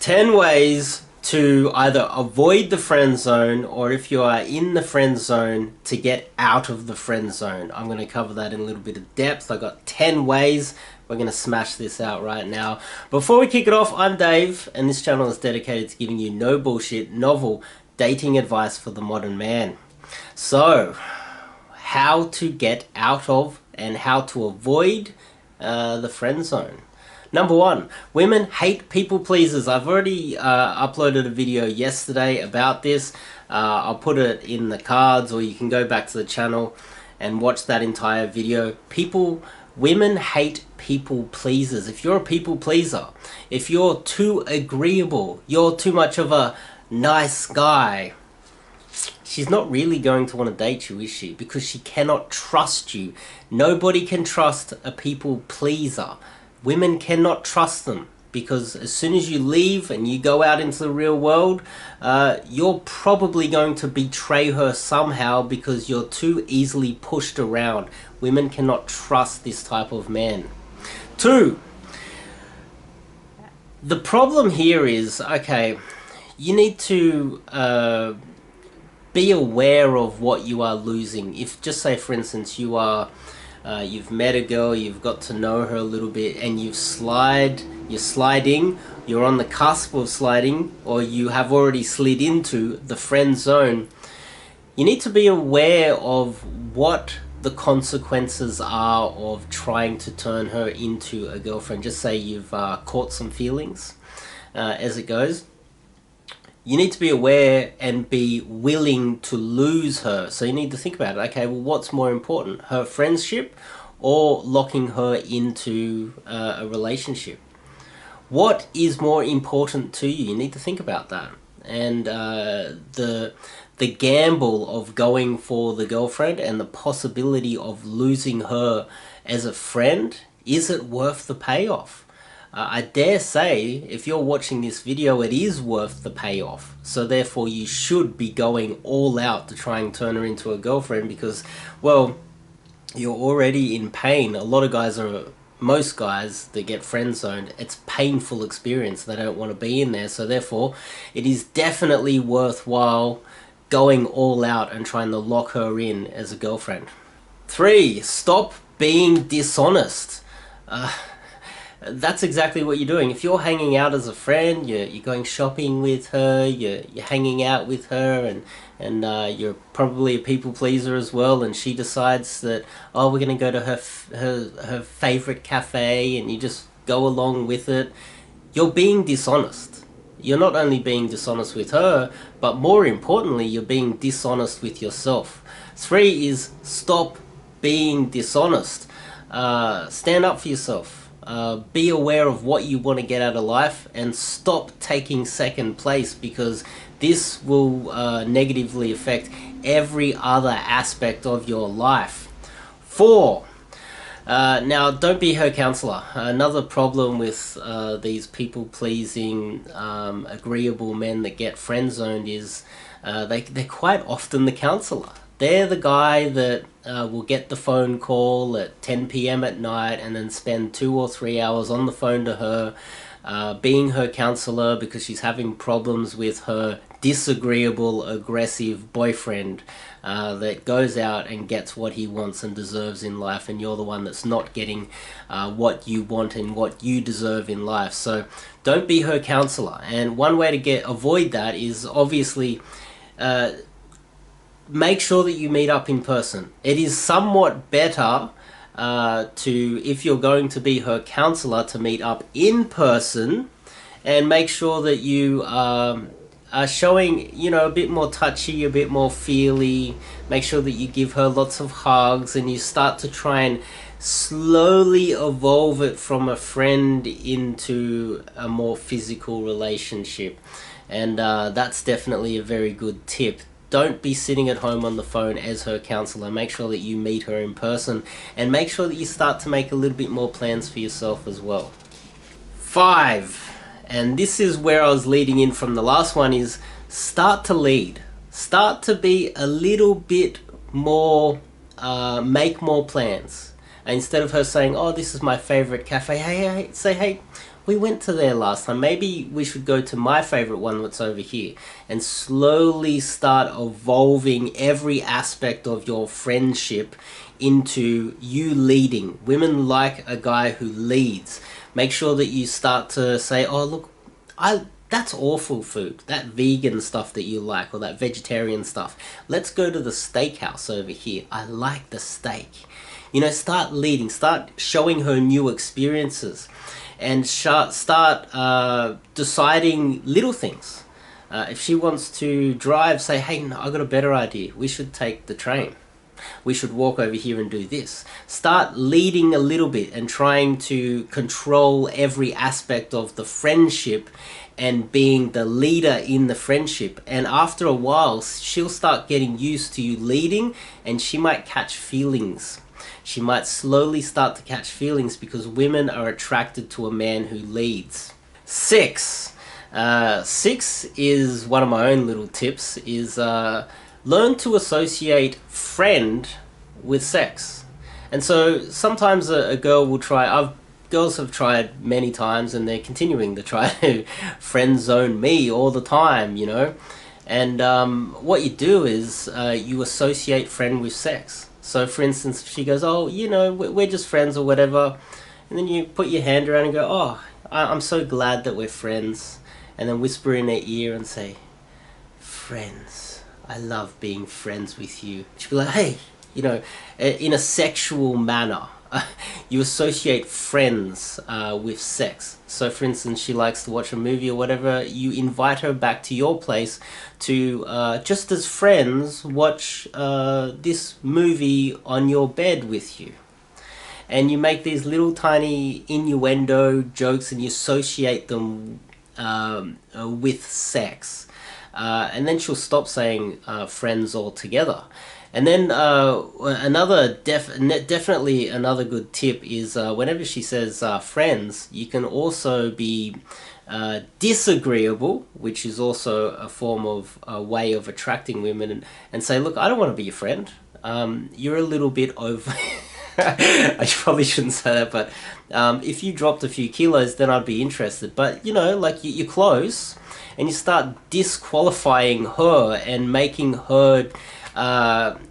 10 ways to either avoid the friend zone, or if you are in the friend zone, to get out of the friend zone. I'm going to cover that in a little bit of depth. I got 10 ways. We're going to smash this out right now. Before we kick it off, I'm Dave, and this channel is dedicated to giving you no bullshit, novel dating advice for the modern man. So, how to get out of and how to avoid the friend zone. Number one, women hate people pleasers. I've already uploaded a video yesterday about this. I'll put it in the cards, or you can go back to the channel and watch that entire video. Women hate people pleasers. If you're a people pleaser, if you're too agreeable, you're too much of a nice guy, she's not really going to want to date you, is she? Because she cannot trust you. Nobody can trust a people pleaser. Women cannot trust them, because as soon as you leave and you go out into the real world, you're probably going to betray her somehow because you're too easily pushed around. Women cannot trust this type of man. Two, the problem here is, okay, you need to be aware of what you are losing. If, just say for instance, you've met a girl, you've got to know her a little bit, and you're sliding, you're on the cusp of sliding, or you have already slid into the friend zone, you need to be aware of what the consequences are of trying to turn her into a girlfriend. Just say you've caught some feelings as it goes. You need to be aware and be willing to lose her. So you need to think about it. Okay, well, what's more important? Her friendship or locking her into a relationship? What is more important to you? You need to think about that. And the gamble of going for the girlfriend and the possibility of losing her as a friend, is it worth the payoff? I dare say, if you're watching this video, it is worth the payoff. So therefore you should be going all out to try and turn her into a girlfriend, because, well, you're already in pain. Most guys that get friend zoned, it's painful experience. They don't want to be in there. So therefore it is definitely worthwhile going all out and trying to lock her in as a girlfriend. 3, stop being dishonest. That's exactly what you're doing. If you're hanging out as a friend, you're going shopping with her, you're hanging out with her, and you're probably a people pleaser as well, and she decides that, oh, we're going to go to her favorite cafe, and you just go along with it, you're being dishonest. You're not only being dishonest with her, but more importantly, you're being dishonest with yourself. 3 is stop being dishonest. Stand up for yourself. Be aware of what you want to get out of life, and stop taking second place, because this will negatively affect every other aspect of your life. 4, now don't be her counselor. Another problem with these people-pleasing, agreeable men that get friend-zoned is they're quite often the counselor. They're the guy that will get the phone call at 10 PM at night and then spend 2 or 3 hours on the phone to her, being her counselor because she's having problems with her disagreeable, aggressive boyfriend that goes out and gets what he wants and deserves in life, and you're the one that's not getting what you want and what you deserve in life. So don't be her counselor. And one way to avoid that is obviously make sure that you meet up in person. It is somewhat better if you're going to be her counselor, to meet up in person and make sure that you are showing, a bit more touchy, a bit more feely. Make sure that you give her lots of hugs, and you start to try and slowly evolve it from a friend into a more physical relationship. And that's definitely a very good tip. Don't be sitting at home on the phone as her counselor. Make sure that you meet her in person, and make sure that you start to make a little bit more plans for yourself as well. 5, and this is where I was leading in from the last one, is start to lead. Start to be a little bit more, make more plans. And instead of her saying, oh, this is my favorite cafe, say, hey, we went to there last time. Maybe we should go to my favorite one that's over here, and slowly start evolving every aspect of your friendship into you leading. Women like a guy who leads. Make sure that you start to say, oh look, that's awful food, that vegan stuff that you like, or that vegetarian stuff. Let's go to the steakhouse over here. I like the steak. You know, start leading, start showing her new experiences, and start deciding little things. If she wants to drive, say, hey, no, I got a better idea. We should take the train. We should walk over here and do this. Start leading a little bit and trying to control every aspect of the friendship and being the leader in the friendship. And after a while, she'll start getting used to you leading, and she might catch feelings. She might slowly start to catch feelings, because women are attracted to a man who leads. 6. 6 is one of my own little tips, is learn to associate friend with sex. And so sometimes a girl will try, girls have tried many times, and they're continuing to try to friend zone me all the time, you know. And what you do is you associate friend with sex. So for instance, if she goes, oh, you know, we're just friends or whatever, and then you put your hand around and go, oh, I'm so glad that we're friends, and then whisper in their ear and say, friends, I love being friends with you. She'll be like, hey, you know, in a sexual manner. You associate friends with sex. So for instance, she likes to watch a movie or whatever, you invite her back to your place to, just as friends, watch this movie on your bed with you. And you make these little tiny innuendo jokes, and you associate them with sex. And then she'll stop saying friends altogether. And then definitely another good tip is whenever she says friends, you can also be disagreeable, which is also a form of a way of attracting women, and say, look, I don't want to be your friend. You're a little bit over... I probably shouldn't say that, but if you dropped a few kilos, then I'd be interested. But, you know, like, you're close, and you start disqualifying her and making her...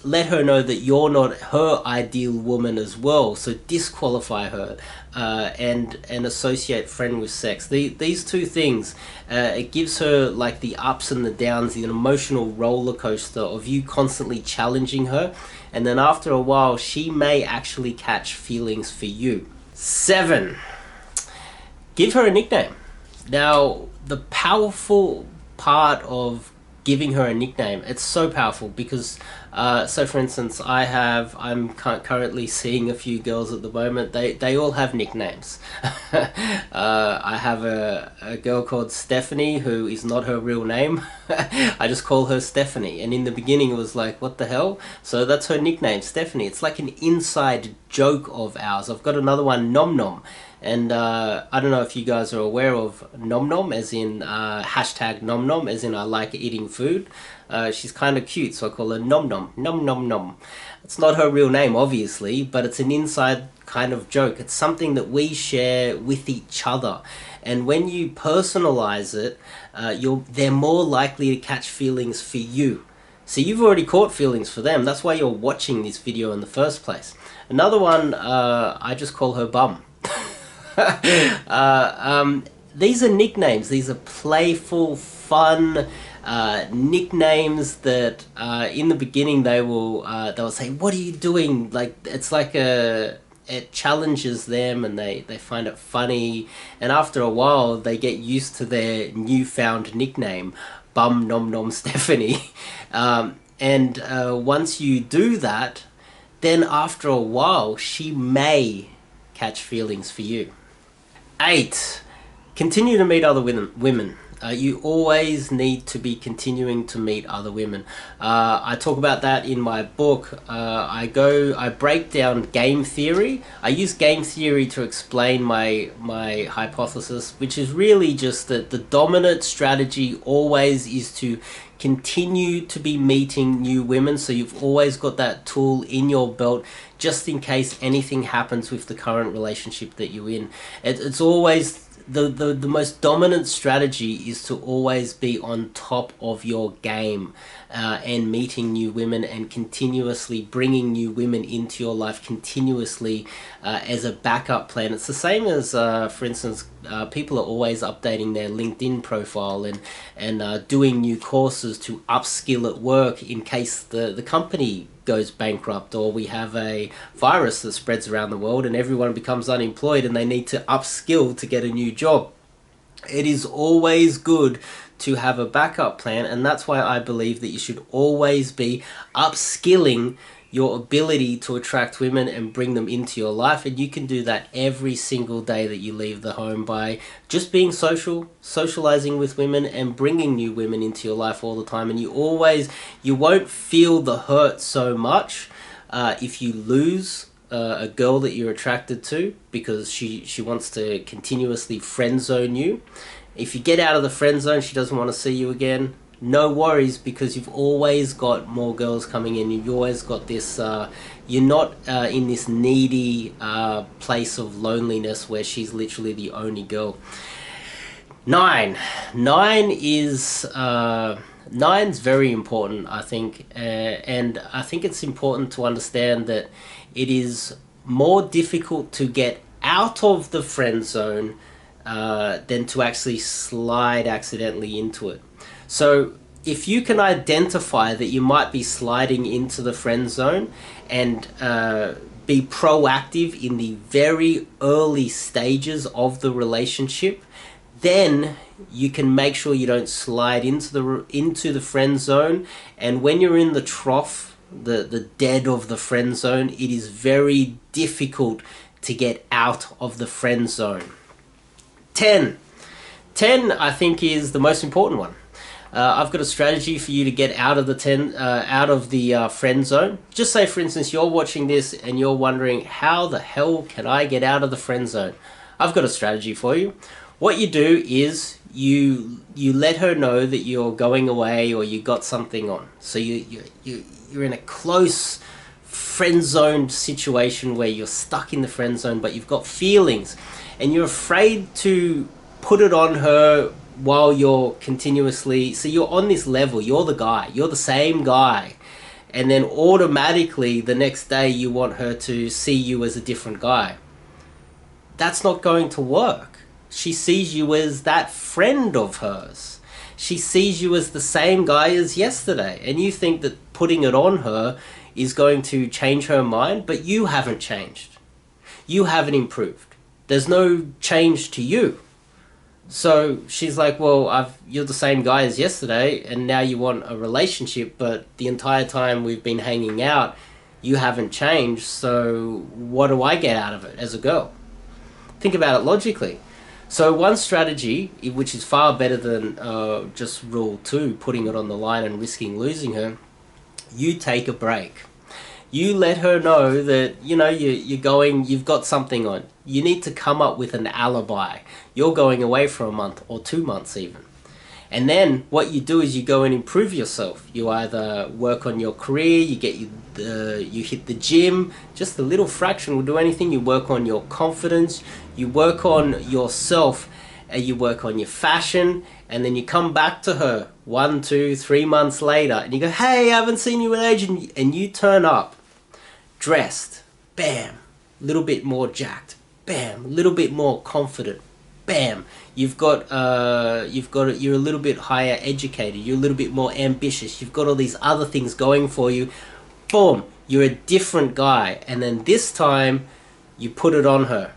let her know that you're not her ideal woman as well. So disqualify her and associate friend with sex. These two things, it gives her like the ups and the downs, the emotional roller coaster of you constantly challenging her, and then after a while she may actually catch feelings for you. 7. Give her a nickname. Now, the powerful part of giving her a nickname, it's so powerful, because so for instance, I'm currently seeing a few girls at the moment. They all have nicknames. I have a girl called Stephanie, who is not her real name. I just call her Stephanie, and in the beginning it was like, what the hell? So that's her nickname, Stephanie. It's like an inside joke of ours. I've got another one, Nom Nom. And I don't know if you guys are aware of Nom Nom, as in hashtag Nom Nom, as in I like eating food. She's kind of cute, so I call her Nom Nom. Nom Nom Nom. It's not her real name, obviously, but it's an inside kind of joke. It's something that we share with each other. And when you personalize it, they're more likely to catch feelings for you. So you've already caught feelings for them. That's why you're watching this video in the first place. Another one, I just call her Bum. These are nicknames. These are playful, fun nicknames that in the beginning they'll say, what are you doing? Like, it's like it challenges them, and they find it funny, and after a while they get used to their newfound nickname, Bum Nom Nom Stephanie. And once you do that, then after a while she may catch feelings for you. 8. Continue to meet other women. You always need to be continuing to meet other women. I talk about that in my book. I break down game theory. I use game theory to explain my hypothesis, which is really just that the dominant strategy always is to continue to be meeting new women, so you've always got that tool in your belt just in case anything happens with the current relationship that you're in. It's always the most dominant strategy is to always be on top of your game, and meeting new women and continuously bringing new women into your life continuously, as a backup plan. It's the same as, for instance, people are always updating their LinkedIn profile and doing new courses to upskill at work in case the company goes bankrupt, or we have a virus that spreads around the world and everyone becomes unemployed and they need to upskill to get a new job. It is always good to have a backup plan, and that's why I believe that you should always be upskilling your ability to attract women and bring them into your life. And you can do that every single day that you leave the home by just being socializing with women and bringing new women into your life all the time. And you won't feel the hurt so much if you lose a girl that you're attracted to because she wants to continuously friend zone you. If you get out of the friend zone, she doesn't want to see you again, no worries, because you've always got more girls coming in. You've always got this, you're not in this needy place of loneliness where she's literally the only girl. Nine's very important, I think, and I think it's important to understand that it is more difficult to get out of the friend zone than to actually slide accidentally into it. So if you can identify that you might be sliding into the friend zone and be proactive in the very early stages of the relationship, then you can make sure you don't slide into the friend zone. And when you're in the trough, the dead of the friend zone, it is very difficult to get out of the friend zone. 10, I think, is the most important one. I've got a strategy for you to get out of the friend zone. Just say, for instance, you're watching this and you're wondering, how the hell can I get out of the friend zone? I've got a strategy for you. What you do is you let her know that you're going away or you got something on. So you're in a close friend-zoned situation where you're stuck in the friend zone, but you've got feelings and you're afraid to put it on her while you're continuously, so you're on this level, you're the guy, you're the same guy, and then automatically the next day you want her to see you as a different guy. That's not going to work. She sees you as that friend of hers. She sees you as the same guy as yesterday, and you think that putting it on her is going to change her mind, but you haven't changed. You haven't improved. There's no change to you. So she's like, well, you're the same guy as yesterday, and now you want a relationship, but the entire time we've been hanging out, you haven't changed, so what do I get out of it as a girl? Think about it logically. So one strategy, which is far better than just rule 2, putting it on the line and risking losing her, you take a break. You let her know that, you've got something on. You need to come up with an alibi. You're going away for a month or 2 months even. And then what you do is you go and improve yourself. You either work on your career, you hit the gym, just a little fraction will do anything. You work on your confidence, you work on yourself, and you work on your fashion, and then you come back to her 1, 2, 3 months later and you go, hey, I haven't seen you in ages, and you turn up dressed, bam, a little bit more jacked, bam, a little bit more confident, bam, you're a little bit higher educated, you're a little bit more ambitious, you've got all these other things going for you, boom, you're a different guy. And then this time you put it on her.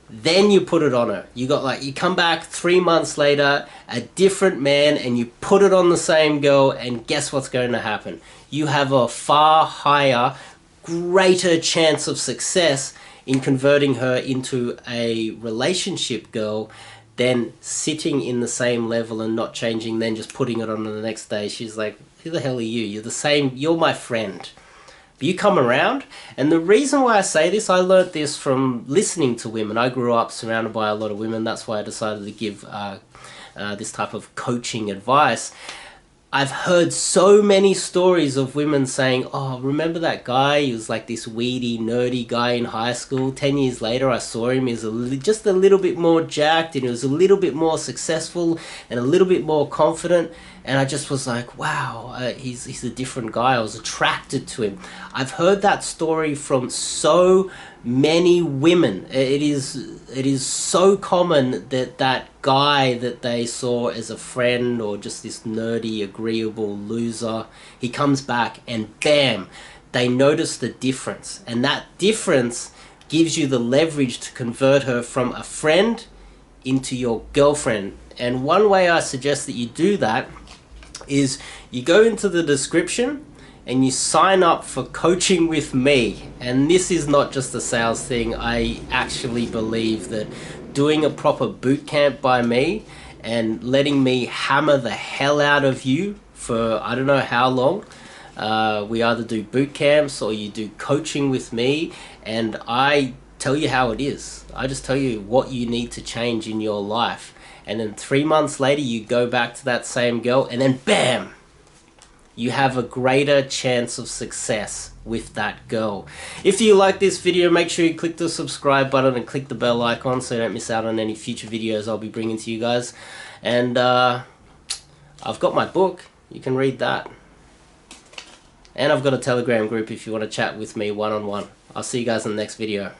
Then you put it on her. You come back 3 months later, a different man, and you put it on the same girl, and guess what's going to happen? You have a far higher, greater chance of success in converting her into a relationship girl than sitting in the same level and not changing, then just putting it on the next day. She's like, who the hell are you? You're the same, you're my friend. But you come around, and the reason why I say this, I learnt this from listening to women. I grew up surrounded by a lot of women. That's why I decided to give this type of coaching advice. I've heard so many stories of women saying, oh, remember that guy? He was like this weedy, nerdy guy in high school. 10 years later, I saw him. He was just a little bit more jacked, and he was a little bit more successful and a little bit more confident. And I just was like, wow, he's a different guy. I was attracted to him. I've heard that story from so many women. It is so common that that guy that they saw as a friend, or just this nerdy, agreeable loser, he comes back and bam, they notice the difference. And that difference gives you the leverage to convert her from a friend into your girlfriend. And one way I suggest that you do that is you go into the description and you sign up for coaching with me. And this is not just a sales thing. I actually believe that doing a proper boot camp by me and letting me hammer the hell out of you for I don't know how long, we either do boot camps or you do coaching with me, and I tell you how it is. I just tell you what you need to change in your life. And then 3 months later, you go back to that same girl, and then bam, you have a greater chance of success with that girl. If you like this video, make sure you click the subscribe button and click the bell icon so you don't miss out on any future videos I'll be bringing to you guys. And I've got my book, you can read that. And I've got a Telegram group if you want to chat with me one-on-one. I'll see you guys in the next video.